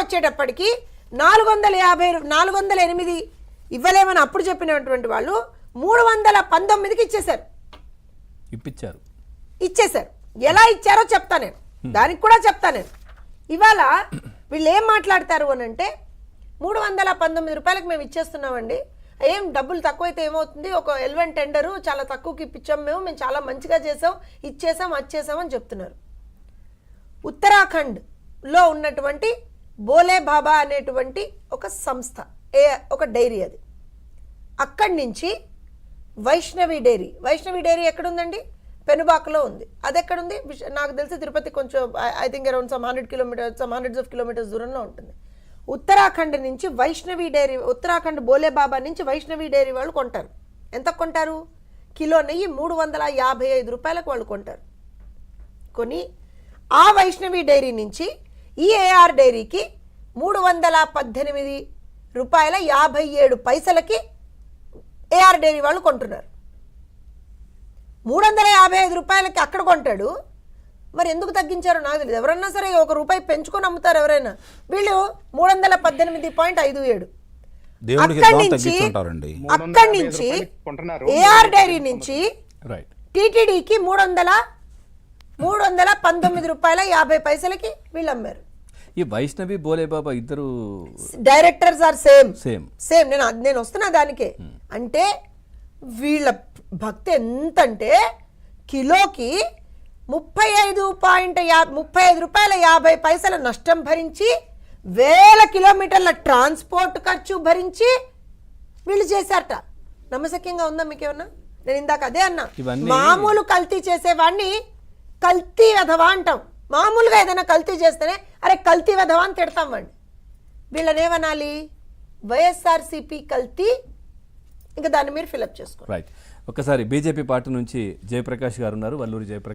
వచ్చేటప్పటికి 408 ఇవ్వలేమని అప్పుడు చెప్పినటువంటి వాళ్ళు 319కి ఇచ్చేశారు. ఎలా ఇచ్చారో చెప్తా నేను, దానికి కూడా చెప్తా నేను. ఇవాళ వీళ్ళు ఏం మాట్లాడతారు అని అంటే 319 రూపాయలకు మేము ఇచ్చేస్తున్నామండి, ఏం డబ్బులు తక్కువైతే ఏమవుతుంది, ఒక L1 టెండరు చాలా తక్కువకి ఇప్పించాం, మేము చాలా మంచిగా చేసాం, ఇచ్చేసాం అని చెప్తున్నారు. ఉత్తరాఖండ్లో ఉన్నటువంటి బోలే బాబా అనేటువంటి ఒక సంస్థ, ఒక డైరీ, అది అక్కడి నుంచి వైష్ణవి డైరీ ఎక్కడుందండి? పెనుబాకలో ఉంది. అది ఎక్కడుంది? నాకు తెలిసి తిరుపతి కొంచెం I think around some 100 kilometres దూరంలో ఉంటుంది. ఉత్తరాఖండ్ నుంచి వైష్ణవి డైరీ, ఉత్తరాఖండ్ బోలే బాబా నుంచి వైష్ణవి డైరీ వాళ్ళు కొంటారు. ఎంత కొంటారు? కిలో నెయ్యి 355 రూపాయలకు వాళ్ళు కొంటారు. కొని ఆ వైష్ణవి డైరీ నుంచి ఈ ఏఆర్ డైరీకి 318 రూపాయల 57 పైసలకి ఏఆర్ డైరీ వాళ్ళు కొంటున్నారు. 355 రూపాయలకి అక్కడ కొంటాడు. మరి ఎందుకు తగ్గించారో నాకు తెలియదు. ఎవరన్నా సరే ₹1 పెంచుకొని అమ్ముతారు ఎవరైనా. వీళ్ళు 318.57. అక్కడి నుంచి ఏఆర్ డైరీ నుంచి టీటీడీకి 319 రూపాయల 50 పైసలకి వీళ్ళు అమ్మారు. ఈ వైష్ణవి బోలేబాబా ఇద్దరు డైరెక్టర్స్ ఆర్ సేమ్. నేను వస్తున్నా దానికే. అంటే వీళ్ళ భక్తి ఎంతంటే కిలోకి 35 రూపాయల 50 పైసల నష్టం భరించి 1000 కిలోమీటర్ల ట్రాన్స్పోర్ట్ ఖర్చు భరించి వీళ్ళు చేశారట. నమ్మశక్యంగా ఉందా మీకేమన్నా? నేను ఇందాక అదే అన్నా, మామూలు కల్తీ చేసేవాడిని కల్తీ వెధవా అంటాం. మామూలుగా ఏదైనా కల్తీ చేస్తేనే అరే కల్తీ వెధవా అని తిడతాం వాడిని. వీళ్ళనేమనాలి? వైఎస్ఆర్సీపీ కల్తీ. ఇంకా దాన్ని మీరు ఫిలప్ చేసుకోండి. రైట్. ఒకసారి బీజేపీ పార్టీ నుంచి జయప్రకాష్ గారు ఉన్నారు, వల్లూరి జయప్రకాష్.